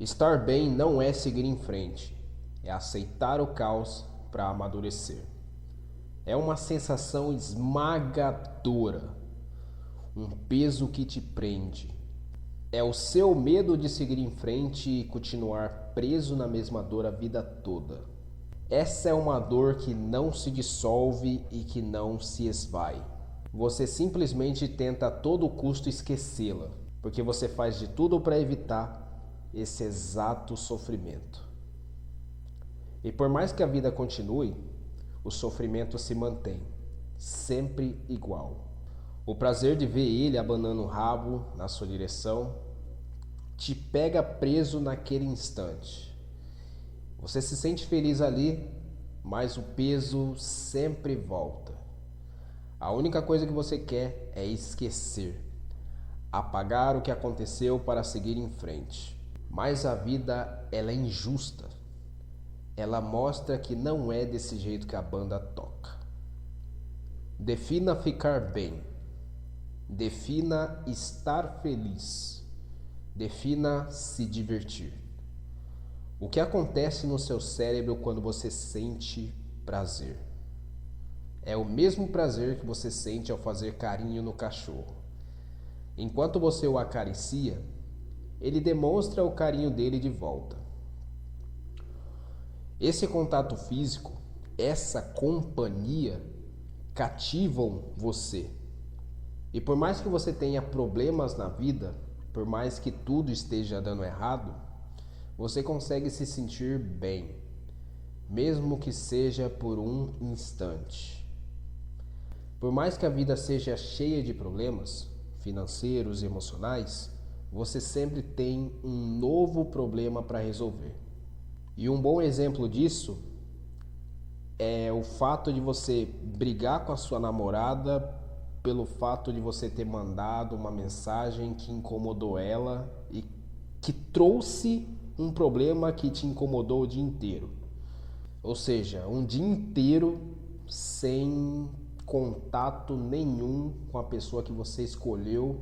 Estar bem não é seguir em frente, é aceitar o caos para amadurecer. É uma sensação esmagadora, um peso que te prende. É o seu medo de seguir em frente e continuar preso na mesma dor a vida toda. Essa é uma dor que não se dissolve e que não se esvai. Você simplesmente tenta a todo custo esquecê-la, porque você faz de tudo para evitar esse exato sofrimento. E por mais que a vida continue, o sofrimento se mantém, sempre igual. O prazer de ver ele abanando o rabo na sua direção te pega preso naquele instante. Você se sente feliz ali, mas o peso sempre volta. A única coisa que você quer é esquecer, apagar o que aconteceu para seguir em frente. Mas a vida, ela é injusta. Ela mostra que não é desse jeito que a banda toca. Defina ficar bem. Defina estar feliz. Defina se divertir. O que acontece no seu cérebro quando você sente prazer? É o mesmo prazer que você sente ao fazer carinho no cachorro. Enquanto você o acaricia, ele demonstra o carinho dele de volta. Esse contato físico, essa companhia, cativam você. E por mais que você tenha problemas na vida, por mais que tudo esteja dando errado, você consegue se sentir bem, mesmo que seja por um instante. Por mais que a vida seja cheia de problemas financeiros e emocionais, você sempre tem um novo problema para resolver. E um bom exemplo disso é o fato de você brigar com a sua namorada pelo fato de você ter mandado uma mensagem que incomodou ela e que trouxe um problema que te incomodou o dia inteiro. Ou seja, um dia inteiro sem contato nenhum com a pessoa que você escolheu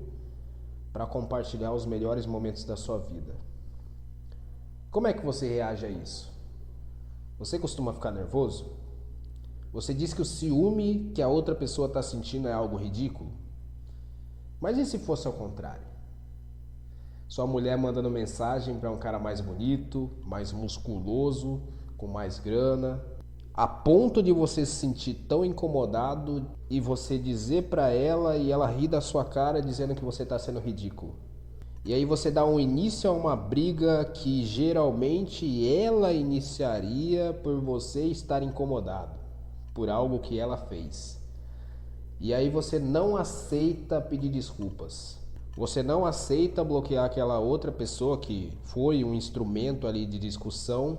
para compartilhar os melhores momentos da sua vida. Como é que você reage a isso? Você costuma ficar nervoso? Você diz que o ciúme que a outra pessoa está sentindo é algo ridículo? Mas e se fosse ao contrário? Sua mulher mandando mensagem para um cara mais bonito, mais musculoso, com mais grana, a ponto de você se sentir tão incomodado e você dizer para ela e ela rir da sua cara dizendo que você está sendo ridículo. E aí você dá um início a uma briga que geralmente ela iniciaria por você estar incomodado por algo que ela fez. E aí você não aceita pedir desculpas. Você não aceita bloquear aquela outra pessoa que foi um instrumento ali de discussão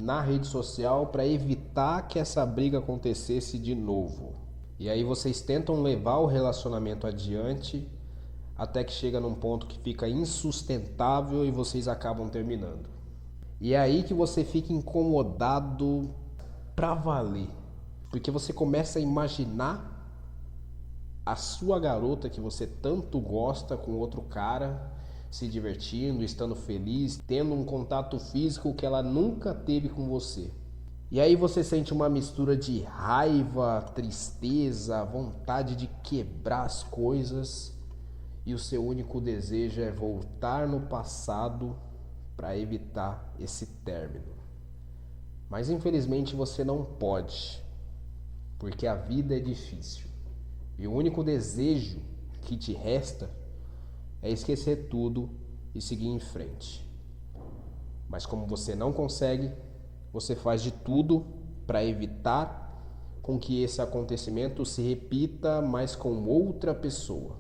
na rede social para evitar que essa briga acontecesse de novo. E aí vocês tentam levar o relacionamento adiante até que chega num ponto que fica insustentável e vocês acabam terminando. E é aí que você fica incomodado pra valer, porque você começa a imaginar a sua garota que você tanto gosta com outro cara, se divertindo, estando feliz, tendo um contato físico que ela nunca teve com você. E aí você sente uma mistura de raiva, tristeza, vontade de quebrar as coisas, e o seu único desejo é voltar no passado para evitar esse término. Mas infelizmente você não pode, porque a vida é difícil. E o único desejo que te resta é esquecer tudo e seguir em frente. Mas como você não consegue, você faz de tudo para evitar com que esse acontecimento se repita, mas com outra pessoa.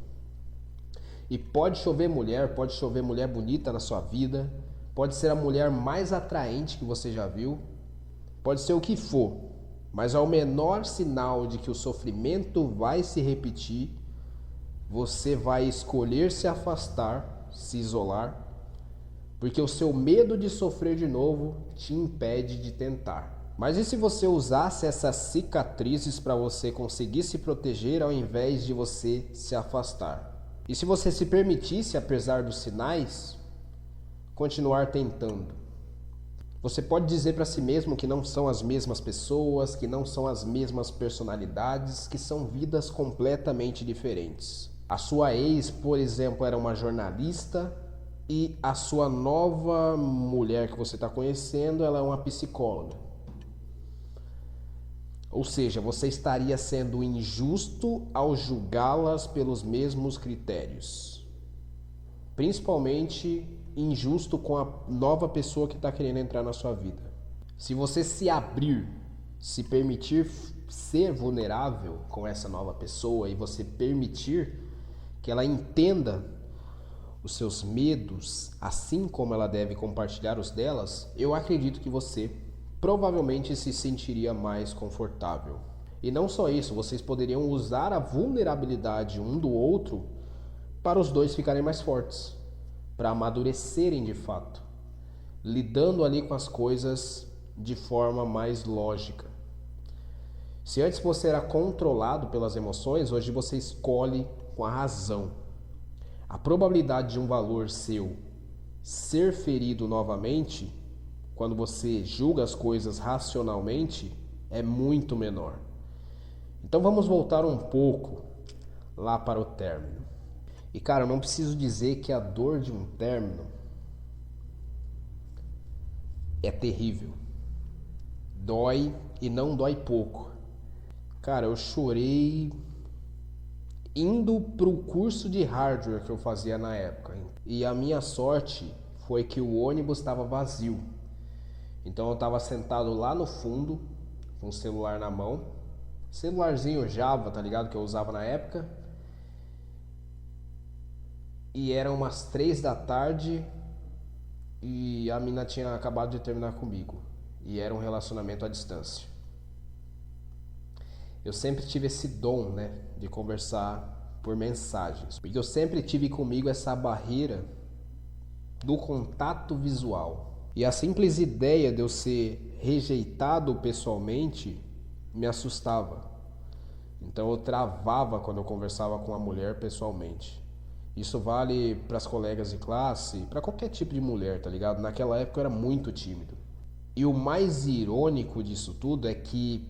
E pode chover mulher bonita na sua vida, pode ser a mulher mais atraente que você já viu, pode ser o que for, mas ao menor sinal de que o sofrimento vai se repetir, você vai escolher se afastar, se isolar, porque o seu medo de sofrer de novo te impede de tentar. Mas e se você usasse essas cicatrizes para você conseguir se proteger ao invés de você se afastar? E se você se permitisse, apesar dos sinais, continuar tentando. Você pode dizer para si mesmo que não são as mesmas pessoas, que não são as mesmas personalidades, que são vidas completamente diferentes. A sua ex, por exemplo, era uma jornalista e a sua nova mulher que você está conhecendo, ela é uma psicóloga. Ou seja, você estaria sendo injusto ao julgá-las pelos mesmos critérios. Principalmente injusto com a nova pessoa que está querendo entrar na sua vida. Se você se abrir, se permitir ser vulnerável com essa nova pessoa e você permitir que ela entenda os seus medos, assim como ela deve compartilhar os delas, eu acredito que você provavelmente se sentiria mais confortável. E não só isso, vocês poderiam usar a vulnerabilidade um do outro para os dois ficarem mais fortes, para amadurecerem de fato, lidando ali com as coisas de forma mais lógica. Se antes você era controlado pelas emoções, hoje você escolhe com a razão. A probabilidade de um valor seu ser ferido novamente, quando você julga as coisas racionalmente, é muito menor. Então vamos voltar um pouco lá para o término. E cara, eu não preciso dizer que a dor de um término é terrível. Dói e não dói pouco. Cara, eu chorei indo pro curso de hardware que eu fazia na época. E a minha sorte foi que o ônibus estava vazio. Então eu estava sentado lá no fundo, com o celular na mão. Celularzinho Java, tá ligado? Que eu usava na época. E eram umas 3 da tarde e a mina tinha acabado de terminar comigo. E era um relacionamento à distância. Eu sempre tive esse dom, né, de conversar por mensagens. Porque eu sempre tive comigo essa barreira do contato visual. E a simples ideia de eu ser rejeitado pessoalmente me assustava. Então eu travava quando eu conversava com a mulher pessoalmente. Isso vale para as colegas de classe, para qualquer tipo de mulher, tá ligado? Naquela época eu era muito tímido. E o mais irônico disso tudo é que,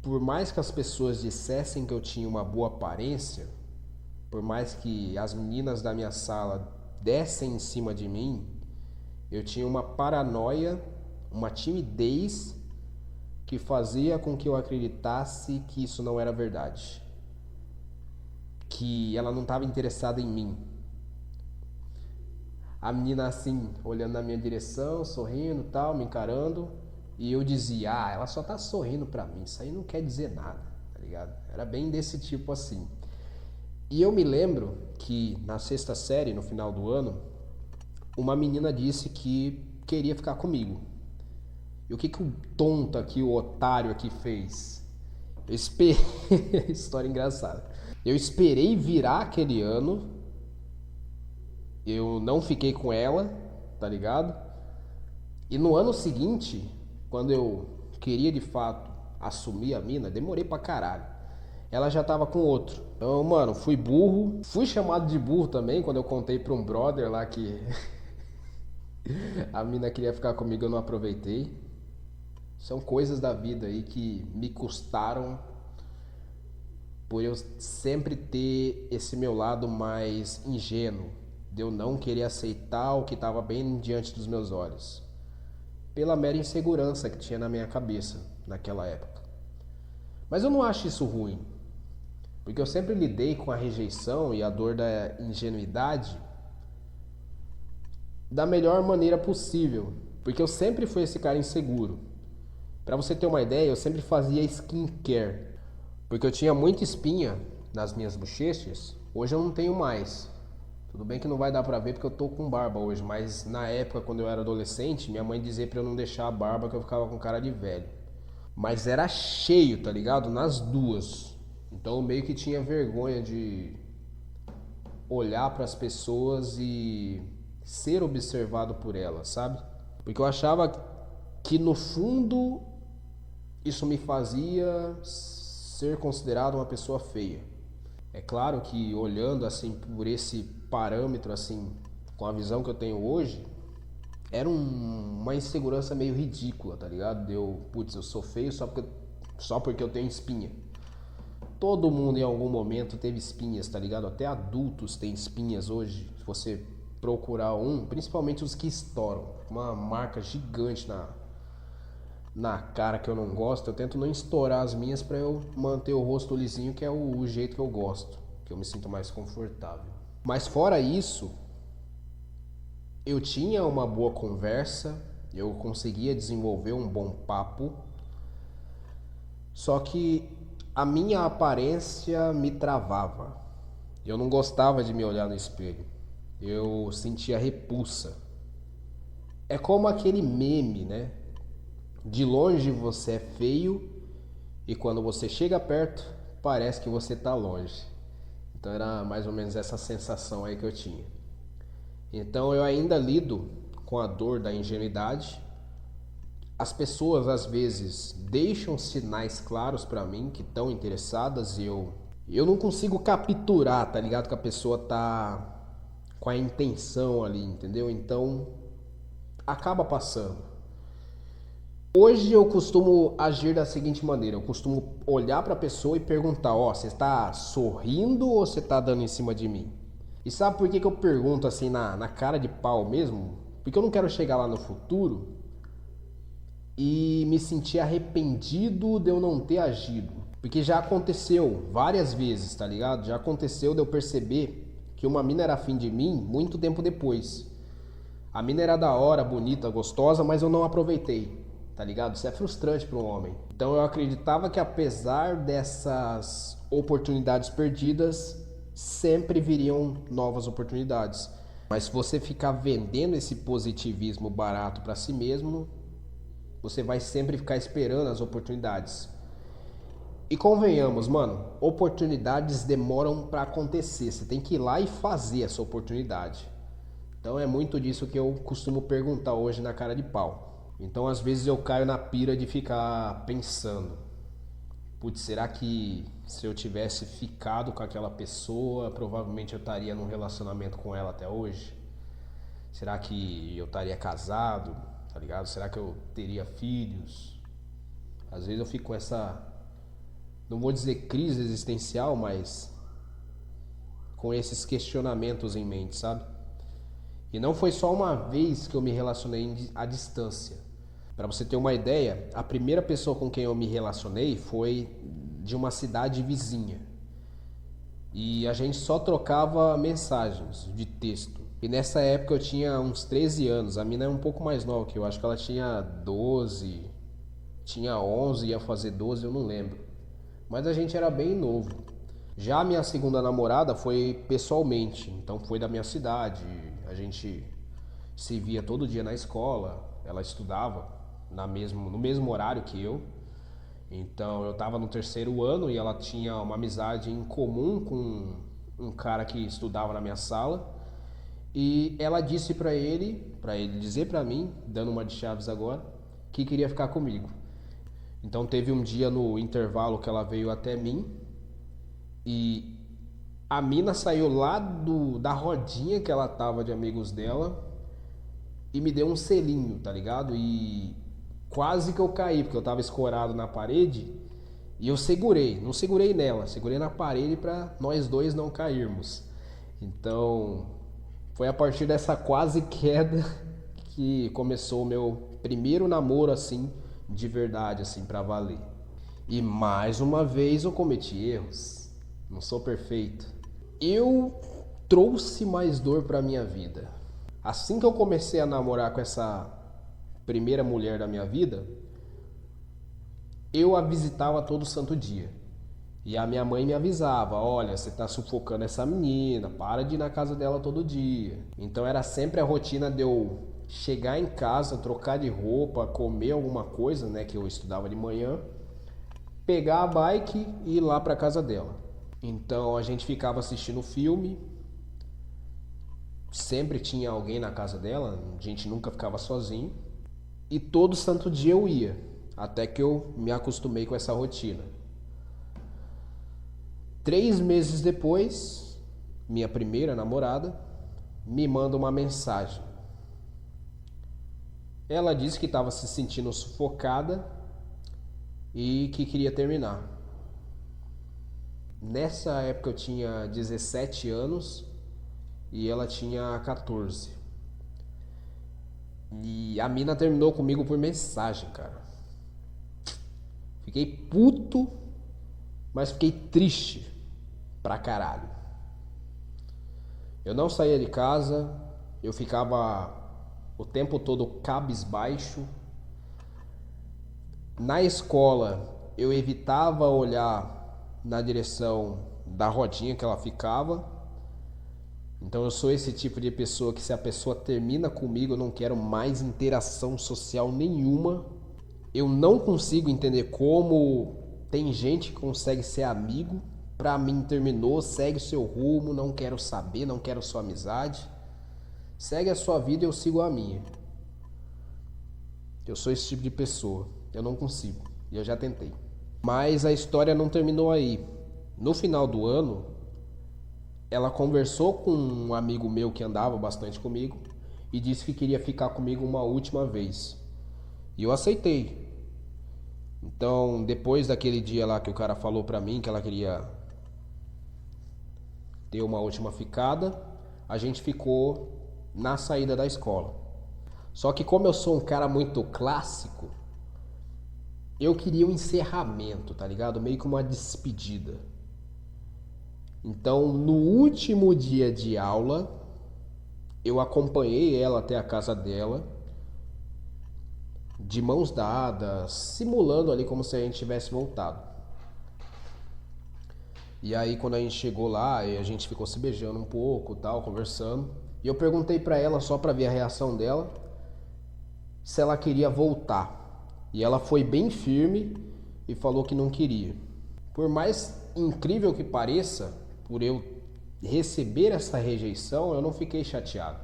por mais que as pessoas dissessem que eu tinha uma boa aparência, por mais que as meninas da minha sala dessem em cima de mim, eu tinha uma paranoia, uma timidez que fazia com que eu acreditasse que isso não era verdade. Que ela não estava interessada em mim. A menina assim, olhando na minha direção, sorrindo, tal, me encarando, e eu dizia: "Ah, ela só tá sorrindo pra mim, isso aí não quer dizer nada", tá ligado? Era bem desse tipo assim. E eu me lembro que na 6ª série, no final do ano, uma menina disse que queria ficar comigo. E o que o tonto aqui, o otário aqui fez? Eu esperei... História engraçada. Eu esperei virar aquele ano. Eu não fiquei com ela, tá ligado? E no ano seguinte, quando eu queria de fato assumir a mina, demorei pra caralho. Ela já tava com outro. Então, mano, fui burro. Fui chamado de burro também quando eu contei pra um brother lá que a mina queria ficar comigo, eu não aproveitei. São coisas da vida aí que me custaram por eu sempre ter esse meu lado mais ingênuo, de eu não querer aceitar o que estava bem diante dos meus olhos, pela mera insegurança que tinha na minha cabeça naquela época. Mas eu não acho isso ruim, porque eu sempre lidei com a rejeição e a dor da ingenuidade da melhor maneira possível, porque eu sempre fui esse cara inseguro. Pra você ter uma ideia, eu sempre fazia skincare, porque eu tinha muita espinha nas minhas bochechas. Hoje eu não tenho mais. Tudo bem que não vai dar pra ver porque eu tô com barba hoje, mas na época, quando eu era adolescente, minha mãe dizia pra eu não deixar a barba que eu ficava com cara de velho. Mas era cheio, tá ligado? Nas duas. Então eu meio que tinha vergonha de olhar pras pessoas e ser observado por elas, sabe? Porque eu achava que no fundo isso me fazia ser considerado uma pessoa feia. É claro que olhando assim por esse parâmetro assim, com a visão que eu tenho hoje, era uma insegurança meio ridícula, tá ligado? Putz, eu sou feio só porque eu tenho espinha. Todo mundo em algum momento teve espinhas, tá ligado? Até adultos têm espinhas hoje. Se você procurar principalmente os que estouram, uma marca gigante na cara que eu não gosto, eu tento não estourar as minhas pra eu manter o rosto lisinho, que é o jeito que eu gosto, que eu me sinto mais confortável. Mas fora isso, eu tinha uma boa conversa, eu conseguia desenvolver um bom papo, só que a minha aparência me travava. Eu não gostava de me olhar no espelho. Eu sentia repulsa. É como aquele meme, né? De longe você é feio e quando você chega perto, parece que você tá longe. Então era mais ou menos essa sensação aí que eu tinha. Então eu ainda lido com a dor da ingenuidade. As pessoas às vezes deixam sinais claros pra mim que estão interessadas e eu não consigo capturar, tá ligado? Que a pessoa tá com a intenção ali, entendeu? Então acaba passando. Hoje eu costumo agir da seguinte maneira, eu costumo olhar pra pessoa e perguntar, ó, você está sorrindo ou você tá dando em cima de mim? E sabe por que que eu pergunto assim na cara de pau mesmo? Porque eu não quero chegar lá no futuro e me sentir arrependido de eu não ter agido. Porque já aconteceu várias vezes, tá ligado? Já aconteceu de eu perceber que uma mina era afim de mim muito tempo depois. A mina era da hora, bonita, gostosa, mas eu não aproveitei, tá ligado? Isso é frustrante para um homem. Então eu acreditava que apesar dessas oportunidades perdidas, sempre viriam novas oportunidades. Mas se você ficar vendendo esse positivismo barato para si mesmo, você vai sempre ficar esperando as oportunidades. E convenhamos, mano, oportunidades demoram para acontecer. Você tem que ir lá e fazer essa oportunidade. Então é muito disso que eu costumo perguntar hoje na cara de pau. Então às vezes eu caio na pira de ficar pensando, putz, será que se eu tivesse ficado com aquela pessoa, provavelmente eu estaria num relacionamento com ela até hoje? Será que eu estaria casado, tá ligado? Será que eu teria filhos? Às vezes eu fico com essa, não vou dizer crise existencial, mas com esses questionamentos em mente, sabe? E não foi só uma vez que eu me relacionei à distância. Para você ter uma ideia, a primeira pessoa com quem eu me relacionei foi de uma cidade vizinha. E a gente só trocava mensagens de texto. E nessa época eu tinha uns 13 anos. A mina é um pouco mais nova que eu. Acho que ela tinha 12, tinha 11, ia fazer 12, eu não lembro. Mas a gente era bem novo. Já a minha segunda namorada foi pessoalmente. Então foi da minha cidade. A gente se via todo dia na escola. Ela estudava no mesmo horário que eu. Então eu estava no terceiro ano e ela tinha uma amizade em comum com um cara que estudava na minha sala. E ela disse para ele dizer para mim, dando uma de chaves agora, que queria ficar comigo. Então teve um dia no intervalo que ela veio até mim e a mina saiu lá da rodinha que ela tava de amigos dela e me deu um selinho, tá ligado? E quase que eu caí, porque eu tava escorado na parede e eu segurei, não segurei nela, segurei na parede para nós dois não cairmos. Então, foi a partir dessa quase queda que começou o meu primeiro namoro assim, de verdade assim, para valer. E mais uma vez eu cometi erros. Não sou perfeito. Eu trouxe mais dor para minha vida. Assim que eu comecei a namorar com essa primeira mulher da minha vida, eu a visitava todo santo dia. E a minha mãe me avisava, olha, você tá sufocando essa menina, para de ir na casa dela todo dia. Então era sempre a rotina de eu chegar em casa, trocar de roupa, comer alguma coisa, né, que eu estudava de manhã, pegar a bike e ir lá pra casa dela. Então a gente ficava assistindo filme, sempre tinha alguém na casa dela, a gente nunca ficava sozinho. E todo santo dia eu ia, até que eu me acostumei com essa rotina. 3 meses depois, minha primeira namorada me manda uma mensagem. Ela disse que estava se sentindo sufocada e que queria terminar. Nessa época eu tinha 17 anos e ela tinha 14. E a mina terminou comigo por mensagem, cara. Fiquei puto, mas fiquei triste pra caralho. Eu não saía de casa, eu ficava o tempo todo cabisbaixo. Na escola, eu evitava olhar na direção da rodinha que ela ficava. Então eu sou esse tipo de pessoa que, se a pessoa termina comigo, eu não quero mais interação social nenhuma. Eu não consigo entender como tem gente que consegue ser amigo. Pra mim terminou, segue o seu rumo, não quero saber, não quero sua amizade. Segue a sua vida e eu sigo a minha. Eu sou esse tipo de pessoa. Eu não consigo. E eu já tentei. Mas a história não terminou aí. No final do ano, ela conversou com um amigo meu que andava bastante comigo e disse que queria ficar comigo uma última vez. E eu aceitei. Então, depois daquele dia lá que o cara falou pra mim que ela queria ter uma última ficada, a gente ficou na saída da escola. Só que como eu sou um cara muito clássico, eu queria um encerramento, tá ligado? Meio que uma despedida. Então, no último dia de aula, eu acompanhei ela até a casa dela, de mãos dadas, simulando ali como se a gente tivesse voltado. E aí, quando a gente chegou lá, a gente ficou se beijando um pouco, tal, conversando. E eu perguntei pra ela, só pra ver a reação dela, se ela queria voltar. E ela foi bem firme e falou que não queria. Por mais incrível que pareça, por eu receber essa rejeição, eu não fiquei chateado.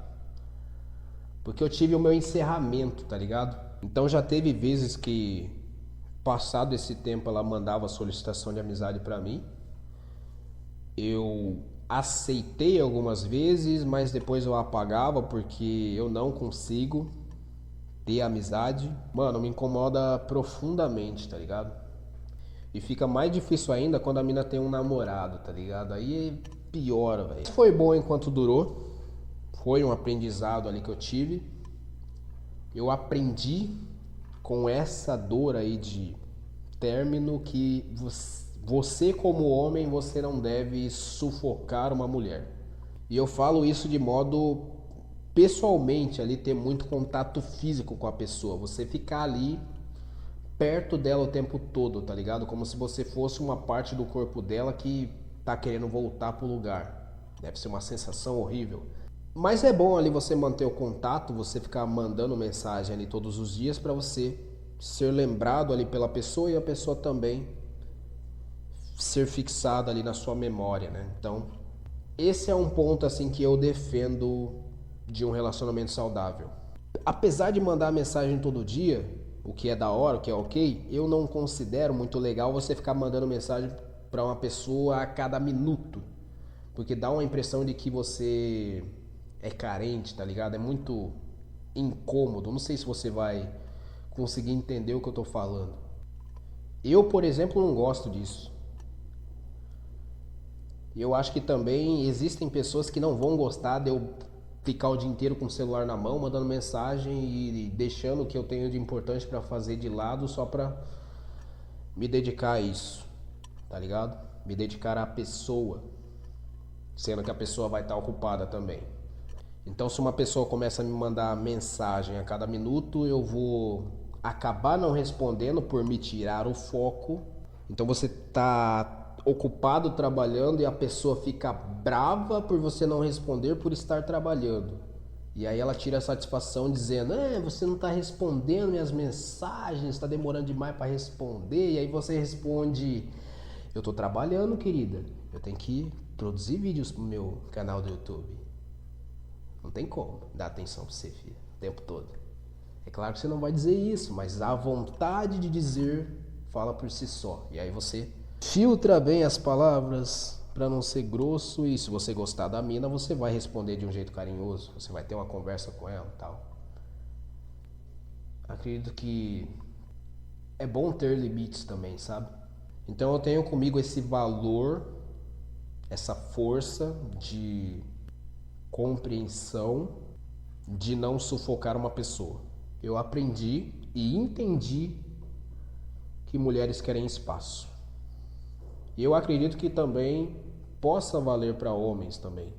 Porque eu tive o meu encerramento, tá ligado? Então já teve vezes que, passado esse tempo, ela mandava solicitação de amizade pra mim. Eu aceitei algumas vezes, mas depois eu apagava porque eu não consigo ter amizade. Mano, me incomoda profundamente, tá ligado? E fica mais difícil ainda quando a mina tem um namorado, tá ligado? Aí piora, velho. Foi bom enquanto durou. Foi um aprendizado ali que eu tive. Eu aprendi com essa dor aí de término que você como homem, você não deve sufocar uma mulher. E eu falo isso de modo pessoalmente, ali ter muito contato físico com a pessoa. Você ficar ali perto dela o tempo todo, tá ligado? Como se você fosse uma parte do corpo dela que tá querendo voltar pro lugar. Deve ser uma sensação horrível. Mas é bom ali você manter o contato, você ficar mandando mensagem ali todos os dias pra você ser lembrado ali pela pessoa e a pessoa também ser fixada ali na sua memória, né? Então, esse é um ponto assim que eu defendo de um relacionamento saudável. Apesar de mandar mensagem todo dia, o que é da hora, o que é ok, eu não considero muito legal você ficar mandando mensagem para uma pessoa a cada minuto, porque dá uma impressão de que você é carente, tá ligado? É muito incômodo. Não sei se você vai conseguir entender o que eu tô falando. Eu, por exemplo, não gosto disso. Eu acho que também existem pessoas que não vão gostar de eu ficar o dia inteiro com o celular na mão, mandando mensagem e deixando o que eu tenho de importante pra fazer de lado só pra me dedicar a isso, tá ligado? Me dedicar à pessoa, sendo que a pessoa vai estar ocupada também. Então, se uma pessoa começa a me mandar mensagem a cada minuto, eu vou acabar não respondendo por me tirar o foco. Então, você tá ocupado trabalhando e a pessoa fica brava por você não responder por estar trabalhando. E aí ela tira a satisfação dizendo: você não está respondendo minhas mensagens, está demorando demais para responder. E aí você responde: eu estou trabalhando, querida. Eu tenho que produzir vídeos pro meu canal do YouTube. Não tem como dar atenção pra você, filha, o tempo todo. É claro que você não vai dizer isso, mas a vontade de dizer fala por si só. E aí você filtra bem as palavras para não ser grosso, e se você gostar da mina, você vai responder de um jeito carinhoso, você vai ter uma conversa com ela e tal. Acredito que é bom ter limites também, sabe? Então eu tenho comigo esse valor, essa força de compreensão, de não sufocar uma pessoa. Eu aprendi e entendi que mulheres querem espaço. E eu acredito que também possa valer para homens também.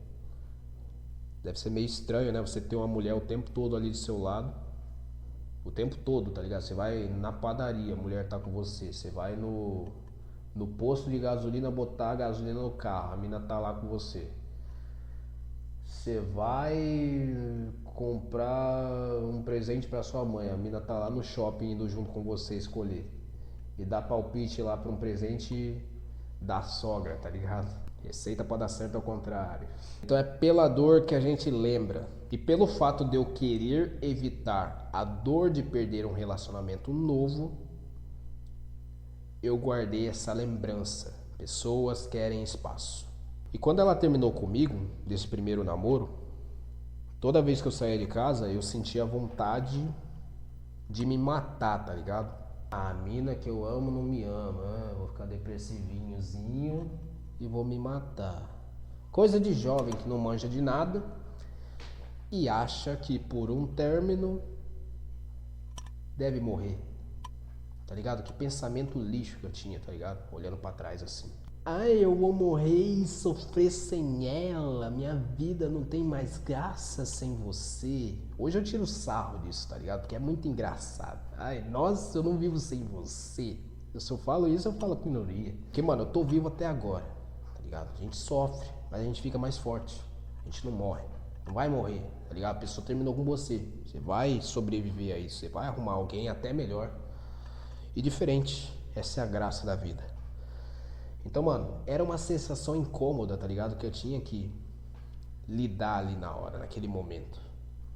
Deve ser meio estranho, né? Você ter uma mulher o tempo todo ali do seu lado. O tempo todo, tá ligado? Você vai na padaria, a mulher tá com você. Você vai no posto de gasolina botar a gasolina no carro, a mina tá lá com você. Você vai comprar um presente para sua mãe, a mina tá lá no shopping indo junto com você escolher. E dá palpite lá para um presente da sogra, tá ligado? Receita pra dar certo ao contrário. Então é pela dor que a gente lembra. E pelo fato de eu querer evitar a dor de perder um relacionamento novo, eu guardei essa lembrança. Pessoas querem espaço. E quando ela terminou comigo, desse primeiro namoro, toda vez que eu saía de casa, eu sentia vontade de me matar, tá ligado? A mina que eu amo não me ama, vou ficar depressivinhozinho e vou me matar. Coisa de jovem que não manja de nada e acha que por um término deve morrer. Tá ligado? Que pensamento lixo que eu tinha, tá ligado? Olhando pra trás assim. Ai, eu vou morrer e sofrer sem ela. Minha vida não tem mais graça sem você. Hoje eu tiro sarro disso, tá ligado? Porque é muito engraçado. Ai, nossa, eu não vivo sem você. Se eu falo isso, eu falo com minoria. Porque, mano, eu tô vivo até agora, tá ligado? A gente sofre, mas a gente fica mais forte. A gente não morre. Não vai morrer, tá ligado? A pessoa terminou com você. Você vai sobreviver a isso. Você vai arrumar alguém até melhor e diferente. Essa é a graça da vida. Então, mano, era uma sensação incômoda, tá ligado? Que eu tinha que lidar ali na hora, naquele momento.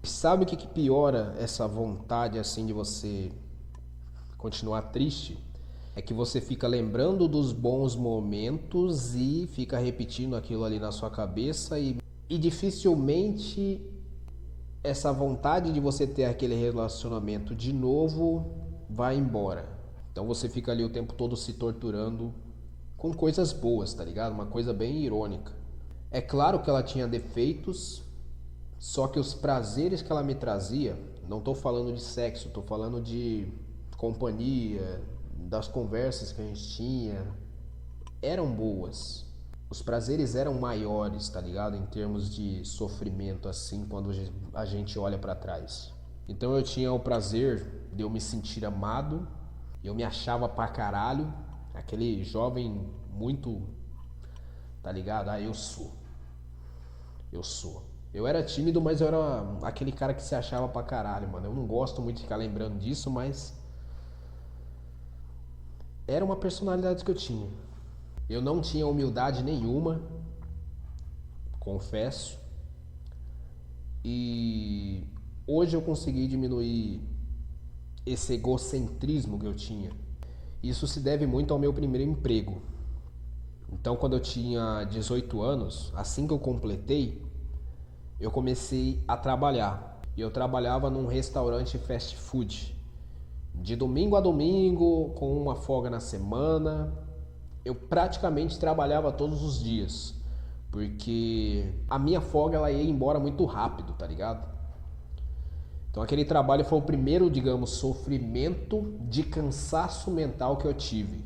E sabe o que piora essa vontade assim de você continuar triste? É que você fica lembrando dos bons momentos e fica repetindo aquilo ali na sua cabeça e dificilmente essa vontade de você ter aquele relacionamento de novo vai embora. Então você fica ali o tempo todo se torturando com coisas boas, tá ligado? Uma coisa bem irônica. É claro que ela tinha defeitos, só que os prazeres que ela me trazia, não tô falando de sexo, tô falando de companhia, das conversas que a gente tinha, eram boas. Os prazeres eram maiores, tá ligado? Em termos de sofrimento, assim, quando a gente olha pra trás. Então eu tinha o prazer de eu me sentir amado, eu me achava pra caralho, aquele jovem muito, tá ligado? Ah, eu sou. Eu era tímido, mas eu era aquele cara que se achava pra caralho, mano. Eu não gosto muito de ficar lembrando disso, mas era uma personalidade que eu tinha. Eu não tinha humildade nenhuma, confesso. E hoje eu consegui diminuir esse egocentrismo que eu tinha. Isso se deve muito ao meu primeiro emprego. Então, quando eu tinha 18 anos, assim que eu completei, eu comecei a trabalhar. E eu trabalhava num restaurante fast food. De domingo a domingo, com uma folga na semana. Eu praticamente trabalhava todos os dias. Porque a minha folga ela ia embora muito rápido, tá ligado? Então aquele trabalho foi o primeiro, digamos, sofrimento de cansaço mental que eu tive.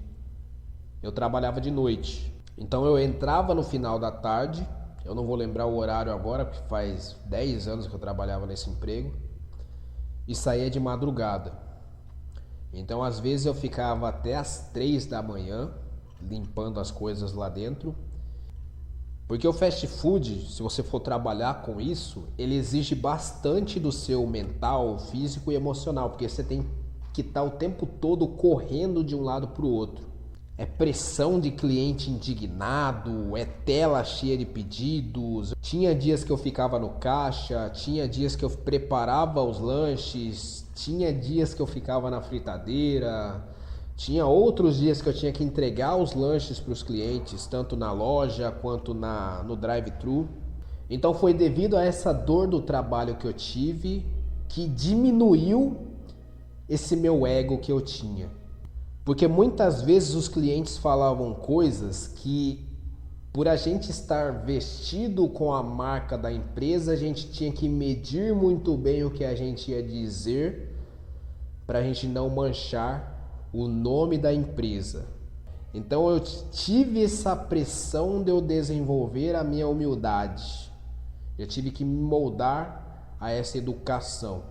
Eu trabalhava de noite. Então eu entrava no final da tarde, eu não vou lembrar o horário agora, porque faz 10 anos que eu trabalhava nesse emprego, e saía de madrugada. Então às vezes eu ficava até as 3 da manhã, limpando as coisas lá dentro. Porque o fast food, se você for trabalhar com isso, ele exige bastante do seu mental, físico e emocional, porque você tem que estar o tempo todo correndo de um lado para o outro. É pressão de cliente indignado, é tela cheia de pedidos. Tinha dias que eu ficava no caixa, tinha dias que eu preparava os lanches, tinha dias que eu ficava na fritadeira. Tinha outros dias que eu tinha que entregar os lanches para os clientes, tanto na loja quanto no drive-thru. Então foi devido a essa dor do trabalho que eu tive que diminuiu esse meu ego que eu tinha. Porque muitas vezes os clientes falavam coisas que, por a gente estar vestido com a marca da empresa, a gente tinha que medir muito bem o que a gente ia dizer para a gente não manchar o nome da empresa. Então eu tive essa pressão de eu desenvolver a minha humildade. Eu tive que me moldar a essa educação.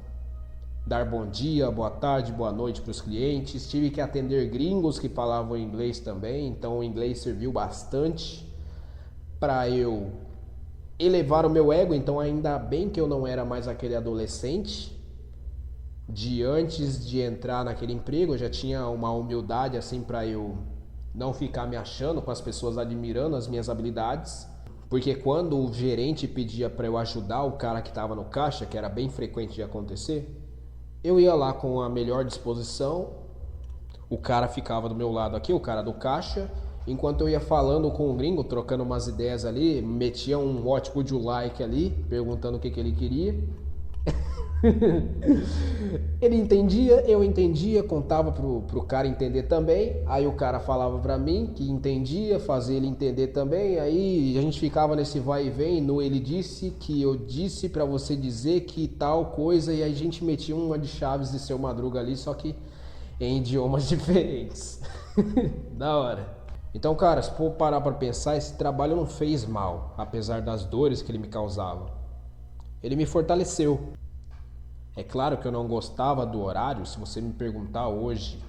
Dar bom dia, boa tarde, boa noite para os clientes. Tive que atender gringos que falavam inglês também, então o inglês serviu bastante para eu elevar o meu ego. Então ainda bem que eu não era mais aquele adolescente de antes de entrar naquele emprego. Eu já tinha uma humildade assim para eu não ficar me achando, com as pessoas admirando as minhas habilidades. Porque quando o gerente pedia para eu ajudar o cara que estava no caixa, que era bem frequente de acontecer, eu ia lá com a melhor disposição, o cara ficava do meu lado aqui, o cara do caixa, enquanto eu ia falando com o gringo, trocando umas ideias ali, metia um what would you like ali, perguntando o que ele queria. Ele entendia, eu entendia, contava pro cara entender também, aí o cara falava pra mim que entendia, fazia ele entender também, aí a gente ficava nesse vai e vem, no ele disse, que eu disse pra você dizer que tal coisa, e aí a gente metia uma de Chaves e Seu Madruga ali, só que em idiomas diferentes. Da hora. Então, cara, se for parar pra pensar, esse trabalho não fez mal, apesar das dores que ele me causava. Ele me fortaleceu. É claro que eu não gostava do horário. Se você me perguntar hoje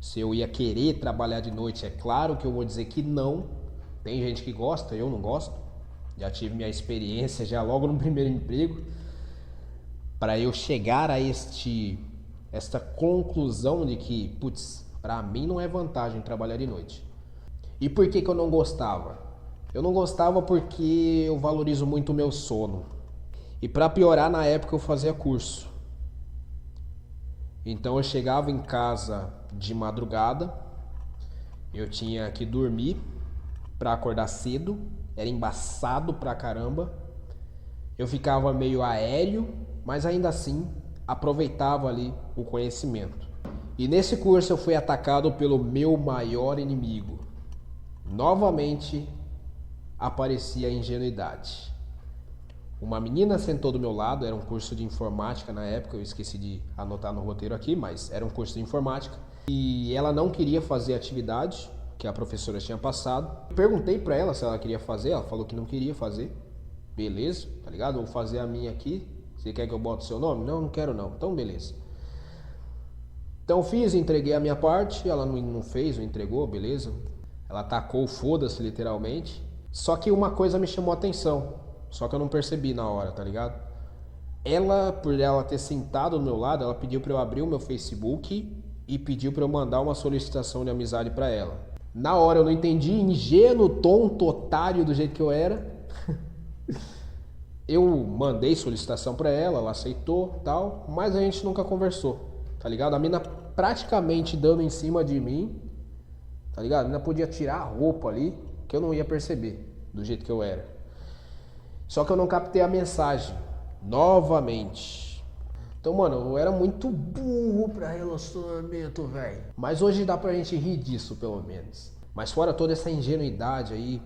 se eu ia querer trabalhar de noite, é claro que eu vou dizer que não. Tem gente que gosta, eu não gosto. Já tive minha experiência já logo no primeiro emprego. Para eu chegar a esta conclusão de que, putz, para mim não é vantagem trabalhar de noite. E por que eu não gostava? Eu não gostava porque eu valorizo muito o meu sono. E para piorar, na época eu fazia curso. Então eu chegava em casa de madrugada, eu tinha que dormir para acordar cedo, era embaçado pra caramba. Eu ficava meio aéreo, mas ainda assim aproveitava ali o conhecimento. E nesse curso eu fui atacado pelo meu maior inimigo. Novamente aparecia a ingenuidade. Uma menina sentou do meu lado, era um curso de informática na época, eu esqueci de anotar no roteiro aqui, mas era um curso de informática. E ela não queria fazer a atividade que a professora tinha passado. Perguntei pra ela se ela queria fazer, ela falou que não queria fazer. Beleza, tá ligado? Vou fazer a minha aqui. Você quer que eu bote o seu nome? Não, não quero não. Então beleza. Então fiz, entreguei a minha parte, ela não fez, não entregou, beleza. Ela tacou o foda-se literalmente. Só que uma coisa me chamou a atenção. Só que eu não percebi na hora, tá ligado? Ela, por ela ter sentado do meu lado, ela pediu pra eu abrir o meu Facebook e pediu pra eu mandar uma solicitação de amizade pra ela. Na hora eu não entendi, ingênuo, tonto, otário do jeito que eu era. Eu mandei solicitação pra ela, ela aceitou, tal, mas a gente nunca conversou, tá ligado? A mina praticamente dando em cima de mim, tá ligado? A mina podia tirar a roupa ali, que eu não ia perceber, do jeito que eu era. Só que eu não captei a mensagem. Novamente. Então, mano, eu era muito burro pra relacionamento, velho. Mas hoje dá pra gente rir disso, pelo menos. Mas fora toda essa ingenuidade aí,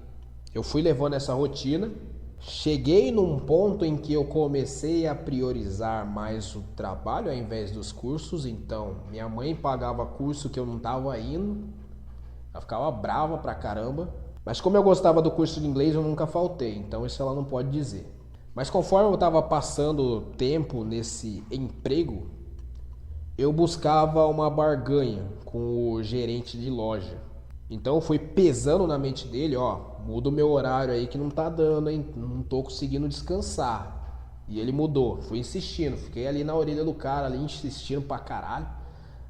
eu fui levando essa rotina. Cheguei num ponto em que eu comecei a priorizar mais o trabalho ao invés dos cursos. Então, minha mãe pagava curso que eu não tava indo. Ela ficava brava pra caramba. Mas como eu gostava do curso de inglês, eu nunca faltei, então isso ela não pode dizer. Mas conforme eu estava passando tempo nesse emprego, eu buscava uma barganha com o gerente de loja. Então eu fui pesando na mente dele, ó, muda o meu horário aí que não tá dando, hein? Não tô conseguindo descansar. E ele mudou, fui insistindo, fiquei ali na orelha do cara, ali insistindo pra caralho,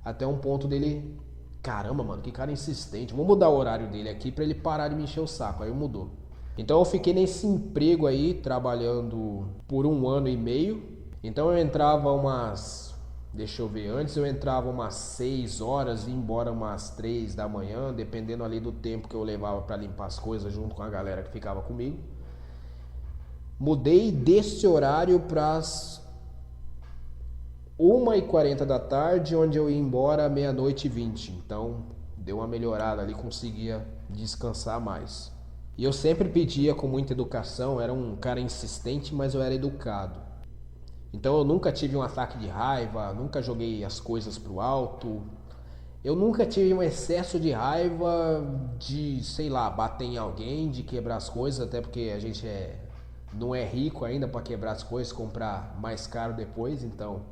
até um ponto dele... Caramba, mano, que cara insistente. Vou mudar o horário dele aqui pra ele parar de me encher o saco. Aí mudou. Então eu fiquei nesse emprego aí, trabalhando por 1 ano e meio. Então eu entrava umas... Deixa eu ver, antes eu entrava umas 6 horas e ia embora umas 3 da manhã, dependendo ali do tempo que eu levava pra limpar as coisas junto com a galera que ficava comigo. Mudei desse horário para 1h40 da tarde, onde eu ia embora 00h20. Então deu uma melhorada ali, conseguia descansar mais. E eu sempre pedia com muita educação, era um cara insistente, mas eu era educado. Então eu nunca tive um ataque de raiva, nunca joguei as coisas pro alto. Eu nunca tive um excesso de raiva de, sei lá, bater em alguém, de quebrar as coisas, até porque a gente não é rico ainda para quebrar as coisas, comprar mais caro depois, então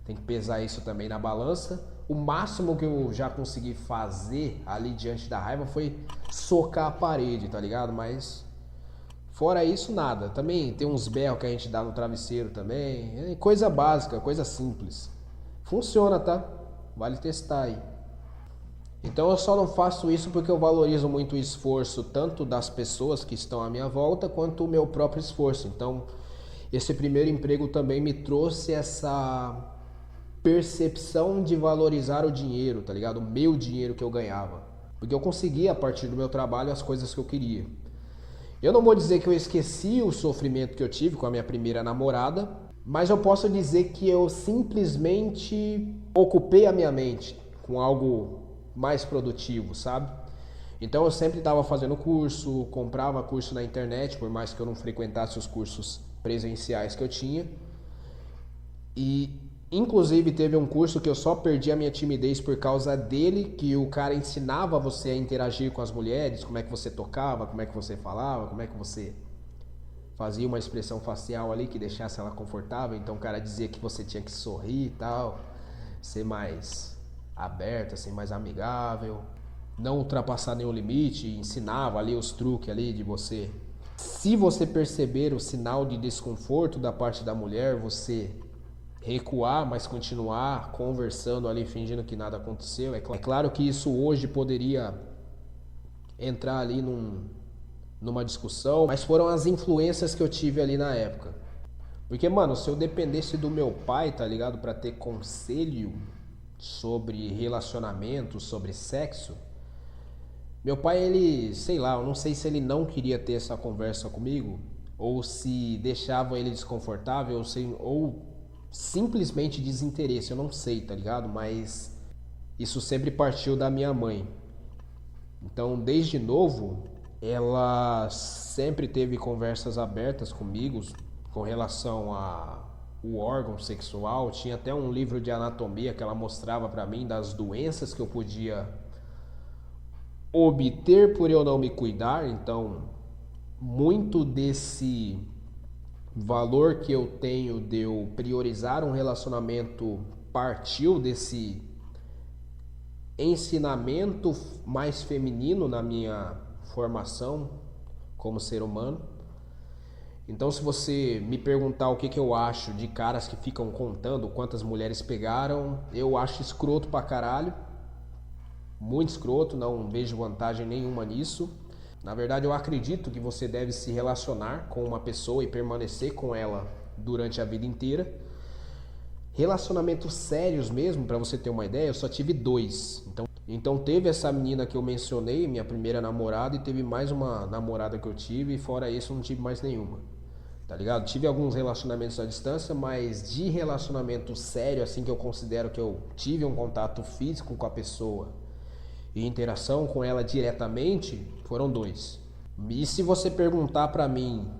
tem que pesar isso também na balança. O máximo que eu já consegui fazer ali diante da raiva foi socar a parede, tá ligado? Mas fora isso, nada. Também tem uns berros que a gente dá no travesseiro também. É coisa básica, coisa simples. Funciona, tá? Vale testar aí. Então eu só não faço isso porque eu valorizo muito o esforço tanto das pessoas que estão à minha volta quanto o meu próprio esforço. Então esse primeiro emprego também me trouxe essa percepção de valorizar o dinheiro, tá ligado? O meu dinheiro que eu ganhava. Porque eu conseguia a partir do meu trabalho as coisas que eu queria. Eu não vou dizer que eu esqueci o sofrimento que eu tive com a minha primeira namorada, mas eu posso dizer que eu simplesmente ocupei a minha mente com algo mais produtivo, sabe? Então eu sempre estava fazendo curso, comprava curso na internet, por mais que eu não frequentasse os cursos presenciais que eu tinha. E inclusive teve um curso que eu só perdi a minha timidez por causa dele, que o cara ensinava você a interagir com as mulheres, como é que você tocava, como é que você falava, como é que você fazia uma expressão facial ali que deixasse ela confortável. Então o cara dizia que você tinha que sorrir e tal, ser mais aberta, ser mais amigável, não ultrapassar nenhum limite, ensinava ali os truques ali de você. Se você perceber o sinal de desconforto da parte da mulher, você recuar, mas continuar conversando ali, fingindo que nada aconteceu. É claro que isso hoje poderia entrar ali numa discussão, mas foram as influências que eu tive ali na época. Porque, mano, se eu dependesse do meu pai, tá ligado? Pra ter conselho sobre relacionamento, sobre sexo, meu pai, ele, sei lá, eu não sei se ele não queria ter essa conversa comigo, ou se deixava ele desconfortável, ou simplesmente desinteresse, eu não sei, tá ligado? Mas isso sempre partiu da minha mãe. Então, desde novo, ela sempre teve conversas abertas comigo com relação a o órgão sexual. Tinha até um livro de anatomia que ela mostrava pra mim das doenças que eu podia obter por eu não me cuidar. Então, muito desse valor que eu tenho de eu priorizar um relacionamento partiu desse ensinamento mais feminino na minha formação como ser humano. Então, se você me perguntar o que eu acho de caras que ficam contando quantas mulheres pegaram, eu acho escroto pra caralho. Muito escroto, não vejo vantagem nenhuma nisso. Na verdade, eu acredito que você deve se relacionar com uma pessoa e permanecer com ela durante a vida inteira. Relacionamentos sérios mesmo, pra você ter uma ideia, eu só tive 2. Então teve essa menina que eu mencionei, minha primeira namorada, e teve mais uma namorada que eu tive, e fora isso eu não tive mais nenhuma. Tá ligado? Tive alguns relacionamentos à distância, mas de relacionamento sério, assim, que eu considero que eu tive um contato físico com a pessoa e interação com ela diretamente, foram 2. E se você perguntar pra mim,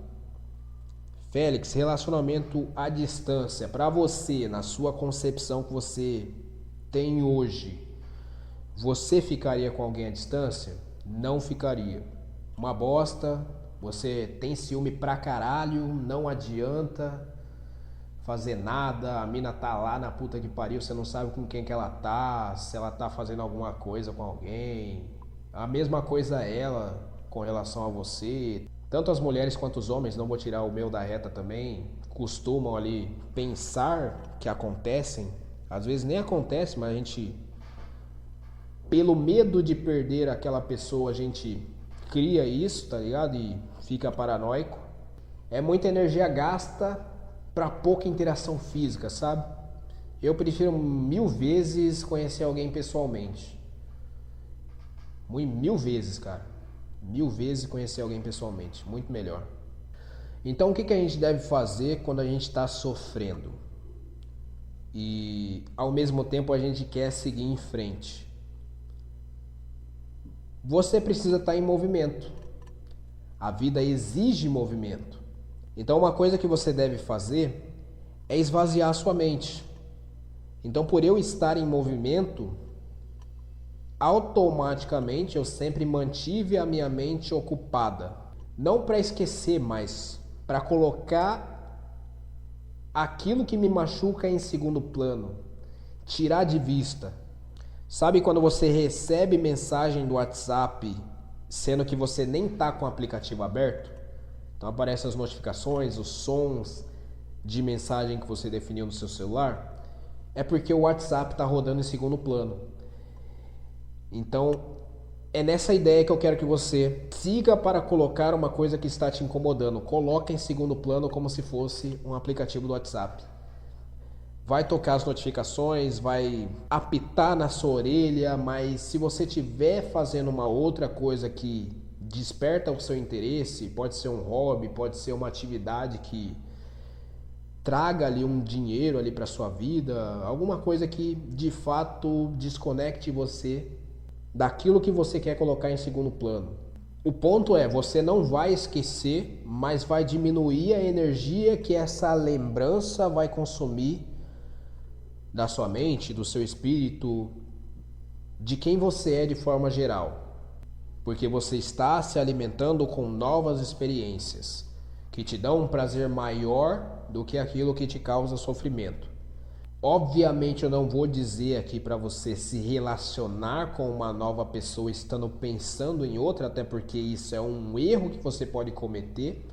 Félix, relacionamento à distância, pra você, na sua concepção que você tem hoje, você ficaria com alguém à distância? Não ficaria. Uma bosta, você tem ciúme pra caralho, não adianta fazer nada, a mina tá lá na puta que pariu, você não sabe com quem que ela tá, se ela tá fazendo alguma coisa com alguém. A mesma coisa ela com relação a você. Tanto as mulheres quanto os homens, não vou tirar o meu da reta também, costumam ali pensar que acontecem. Às vezes nem acontece, mas a gente, pelo medo de perder aquela pessoa, a gente cria isso, tá ligado? E fica paranoico. É muita energia gasta pra pouca interação física, sabe? Eu prefiro 1000 vezes conhecer alguém pessoalmente. 1000 vezes, cara. 1000 vezes conhecer alguém pessoalmente. Muito melhor. Então o que a gente deve fazer quando a gente está sofrendo? e ao mesmo tempo a gente quer seguir em frente. Você precisa estar em movimento. A vida exige movimento. Então uma coisa que você deve fazer é esvaziar a sua mente. Então por eu estar em movimento, automaticamente eu sempre mantive a minha mente ocupada. Não para esquecer, mas para colocar aquilo que me machuca em segundo plano. Tirar de vista. Sabe quando você recebe mensagem do WhatsApp, sendo que você nem está com o aplicativo aberto? Então aparecem as notificações, os sons de mensagem que você definiu no seu celular. É porque o WhatsApp está rodando em segundo plano. Então é nessa ideia que eu quero que você siga para colocar uma coisa que está te incomodando. Coloca em segundo plano como se fosse um aplicativo do WhatsApp. Vai tocar as notificações, vai apitar na sua orelha, mas se você estiver fazendo uma outra coisa que desperta o seu interesse, pode ser um hobby, pode ser uma atividade que traga ali um dinheiro ali para sua vida, alguma coisa que de fato desconecte você daquilo que você quer colocar em segundo plano. O ponto é, você não vai esquecer, mas vai diminuir a energia que essa lembrança vai consumir da sua mente, do seu espírito, de quem você é de forma geral. Porque você está se alimentando com novas experiências que te dão um prazer maior do que aquilo que te causa sofrimento. Obviamente eu não vou dizer aqui para você se relacionar com uma nova pessoa estando pensando em outra, até porque isso é um erro que você pode cometer.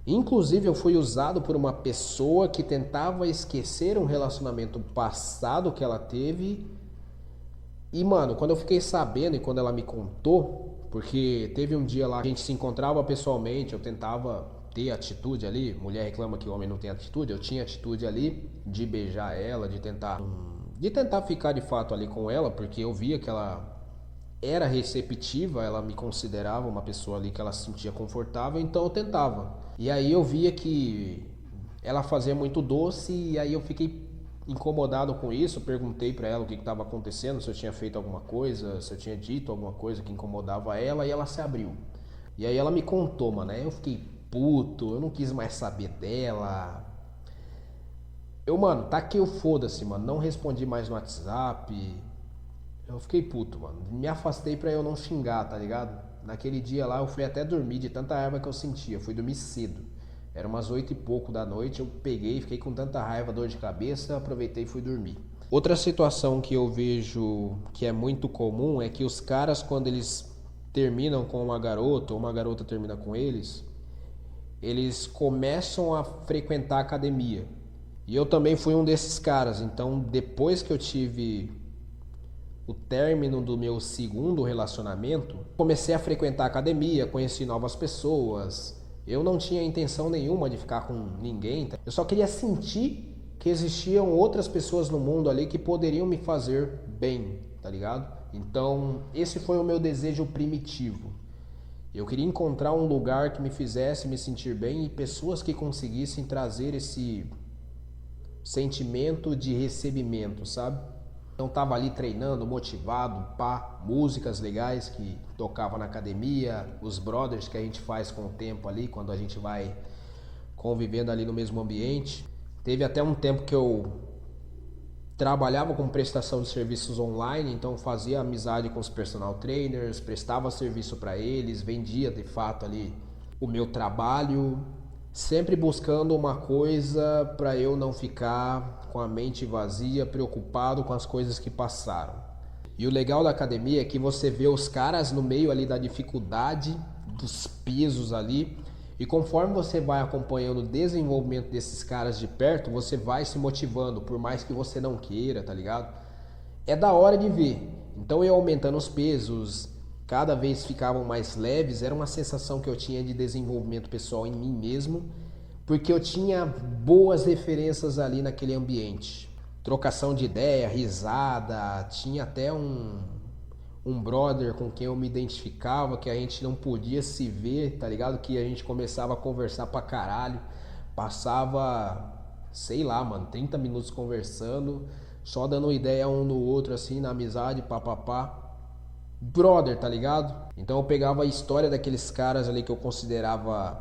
Inclusive eu fui usado por uma pessoa que tentava esquecer um relacionamento passado que ela teve. E mano, quando eu fiquei sabendo e quando ela me contou, porque teve um dia lá que a gente se encontrava pessoalmente, eu tentava ter atitude ali, mulher reclama que o homem não tem atitude, eu tinha atitude ali de beijar ela, de tentar ficar de fato ali com ela, porque eu via que ela era receptiva, ela me considerava uma pessoa ali que ela se sentia confortável, então eu tentava. E aí eu via que ela fazia muito doce e aí eu fiquei incomodado com isso, perguntei pra ela o que estava acontecendo, se eu tinha feito alguma coisa, se eu tinha dito alguma coisa que incomodava ela, e ela se abriu. E aí ela me contou, mano, aí eu fiquei puto, eu não quis mais saber dela. Mano, tá que eu foda-se, mano, não respondi mais no WhatsApp. Eu fiquei puto, mano. Me afastei pra eu não xingar, tá ligado? Naquele dia lá eu fui até dormir de tanta raiva que eu sentia. Eu fui dormir cedo. Era umas 8 e pouco da noite. Eu peguei, fiquei com tanta raiva, dor de cabeça, aproveitei e fui dormir. Outra situação que eu vejo que é muito comum é que os caras, quando eles terminam com uma garota, ou uma garota termina com eles começam a frequentar a academia. E eu também fui um desses caras. Então, depois que eu tive o término do meu segundo relacionamento, comecei a frequentar a academia, conheci novas pessoas. Eu não tinha intenção nenhuma de ficar com ninguém. Eu só queria sentir que existiam outras pessoas no mundo ali que poderiam me fazer bem, tá ligado? Então, esse foi o meu desejo primitivo. Eu queria encontrar um lugar que me fizesse me sentir bem e pessoas que conseguissem trazer esse sentimento de recebimento, sabe? Então tava ali treinando, motivado, pá, músicas legais que tocava na academia, os brothers que a gente faz com o tempo ali, quando a gente vai convivendo ali no mesmo ambiente. Teve até um tempo que eu trabalhava com prestação de serviços online, então fazia amizade com os personal trainers, prestava serviço para eles, vendia de fato ali o meu trabalho, sempre buscando uma coisa para eu não ficar com a mente vazia, preocupado com as coisas que passaram. E o legal da academia é que você vê os caras no meio ali da dificuldade, dos pesos ali, e conforme você vai acompanhando o desenvolvimento desses caras de perto, você vai se motivando, por mais que você não queira, tá ligado? É da hora de ver. Então eu aumentando os pesos, cada vez ficavam mais leves, era uma sensação que eu tinha de desenvolvimento pessoal em mim mesmo, porque eu tinha boas referências ali naquele ambiente. Trocação de ideia, risada, tinha até um brother com quem eu me identificava, que a gente não podia se ver, tá ligado? Que a gente começava a conversar pra caralho, passava sei lá, mano, 30 minutos conversando, só dando ideia um no outro, assim, na amizade, papapá. Brother, tá ligado? Então eu pegava a história daqueles caras ali que eu considerava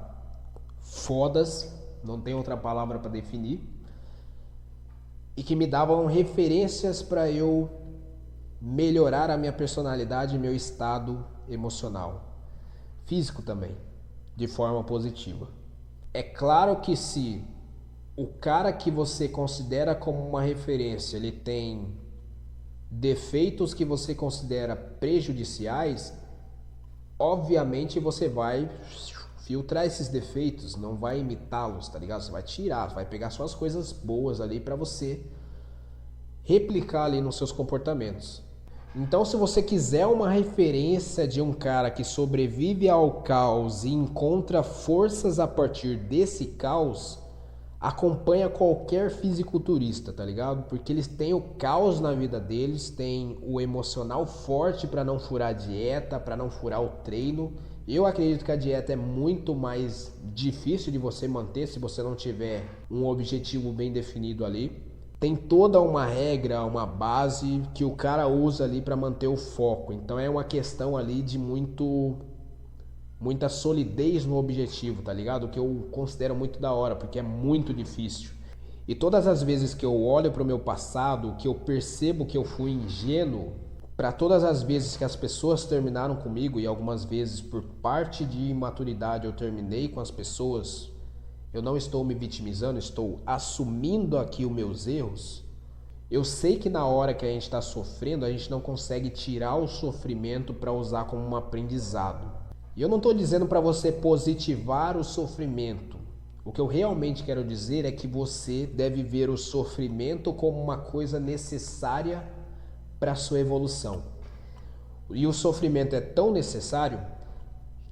fodas, não tem outra palavra pra definir, e que me davam referências pra eu melhorar a minha personalidade e meu estado emocional, físico também, de forma positiva. É claro que se o cara que você considera como uma referência, ele tem defeitos que você considera prejudiciais, obviamente você vai filtrar esses defeitos, não vai imitá-los, tá ligado? Você vai tirar, vai pegar só as coisas boas ali pra você replicar ali nos seus comportamentos. Então, se você quiser uma referência de um cara que sobrevive ao caos e encontra forças a partir desse caos, acompanha qualquer fisiculturista, tá ligado? Porque eles têm o caos na vida deles, têm o emocional forte para não furar a dieta, para não furar o treino. Eu acredito que a dieta é muito mais difícil de você manter se você não tiver um objetivo bem definido ali. Tem toda uma regra, uma base que o cara usa ali para manter o foco. Então é uma questão ali de muita solidez no objetivo, tá ligado? Que eu considero muito da hora, porque é muito difícil. E todas as vezes que eu olho para o meu passado, que eu percebo que eu fui ingênuo, para todas as vezes que as pessoas terminaram comigo, e algumas vezes por parte de imaturidade eu terminei com as pessoas, eu não estou me vitimizando, estou assumindo aqui os meus erros. Eu sei que na hora que a gente está sofrendo, a gente não consegue tirar o sofrimento para usar como um aprendizado. E eu não estou dizendo para você positivar o sofrimento. O que eu realmente quero dizer é que você deve ver o sofrimento como uma coisa necessária para a sua evolução. E o sofrimento é tão necessário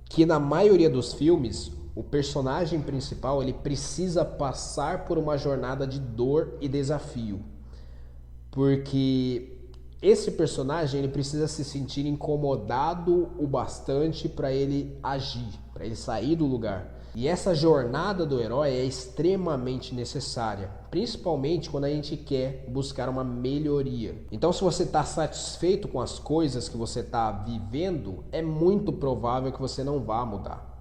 que na maioria dos filmes, o personagem principal ele precisa passar por uma jornada de dor e desafio. Porque esse personagem ele precisa se sentir incomodado o bastante para ele agir, para ele sair do lugar. E essa jornada do herói é extremamente necessária, principalmente quando a gente quer buscar uma melhoria. Então, se você está satisfeito com as coisas que você está vivendo, é muito provável que você não vá mudar.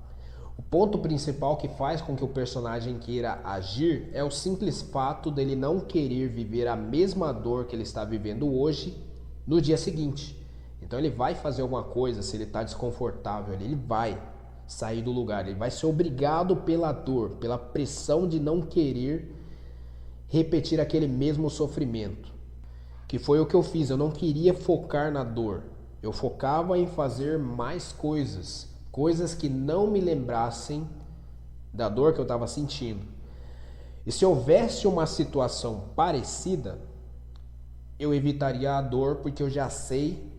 O ponto principal que faz com que o personagem queira agir é o simples fato dele não querer viver a mesma dor que ele está vivendo hoje no dia seguinte. Então ele vai fazer alguma coisa, se ele está desconfortável, ele vai sair do lugar, ele vai ser obrigado pela dor, pela pressão de não querer repetir aquele mesmo sofrimento. Que foi o que eu fiz, eu não queria focar na dor, eu focava em fazer mais coisas que não me lembrassem da dor que eu estava sentindo. E se houvesse uma situação parecida, eu evitaria a dor porque eu já sei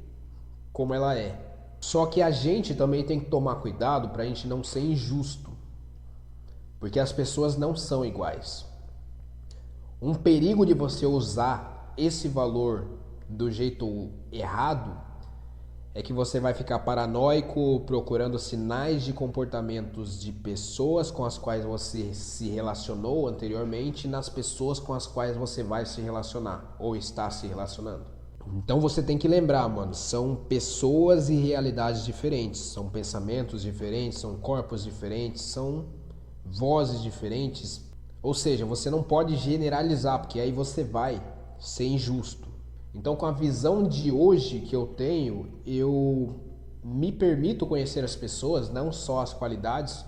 como ela é. Só que a gente também tem que tomar cuidado para a gente não ser injusto, porque as pessoas não são iguais. Um perigo de você usar esse valor do jeito errado é que você vai ficar paranoico procurando sinais de comportamentos de pessoas com as quais você se relacionou anteriormente nas pessoas com as quais você vai se relacionar ou está se relacionando. Então você tem que lembrar, mano, são pessoas e realidades diferentes, são pensamentos diferentes, são corpos diferentes, são vozes diferentes. Ou seja, você não pode generalizar, porque aí você vai ser injusto. Então, com a visão de hoje que eu tenho, eu me permito conhecer as pessoas, não só as qualidades.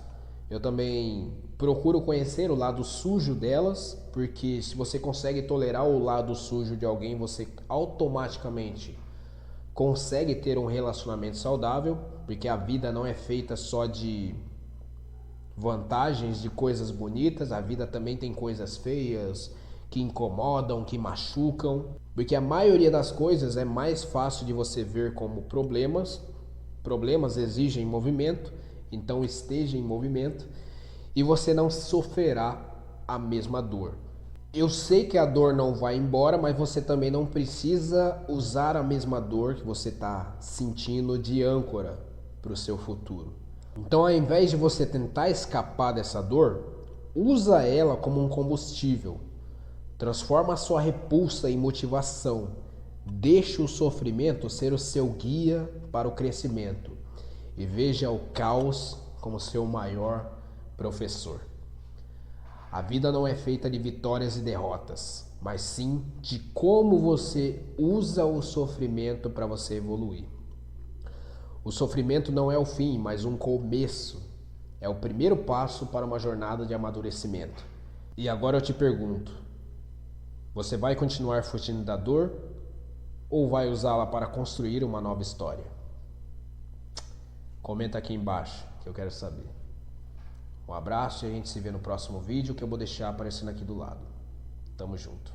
Eu também procuro conhecer o lado sujo delas, porque se você consegue tolerar o lado sujo de alguém, você automaticamente consegue ter um relacionamento saudável, porque a vida não é feita só de vantagens, de coisas bonitas, a vida também tem coisas feias, que incomodam, que machucam, porque a maioria das coisas é mais fácil de você ver como problemas. Problemas exigem movimento, então esteja em movimento e você não sofrerá a mesma dor. Eu sei que a dor não vai embora, mas você também não precisa usar a mesma dor que você está sentindo de âncora para o seu futuro. Então, ao invés de você tentar escapar dessa dor, usa ela como um combustível. Transforma a sua repulsa em motivação. Deixe o sofrimento ser o seu guia para o crescimento. E veja o caos como seu maior professor. A vida não é feita de vitórias e derrotas, mas sim de como você usa o sofrimento para você evoluir. O sofrimento não é o fim, mas um começo. É o primeiro passo para uma jornada de amadurecimento. E agora eu te pergunto: você vai continuar fugindo da dor ou vai usá-la para construir uma nova história? Comenta aqui embaixo que eu quero saber. Um abraço e a gente se vê no próximo vídeo que eu vou deixar aparecendo aqui do lado. Tamo junto.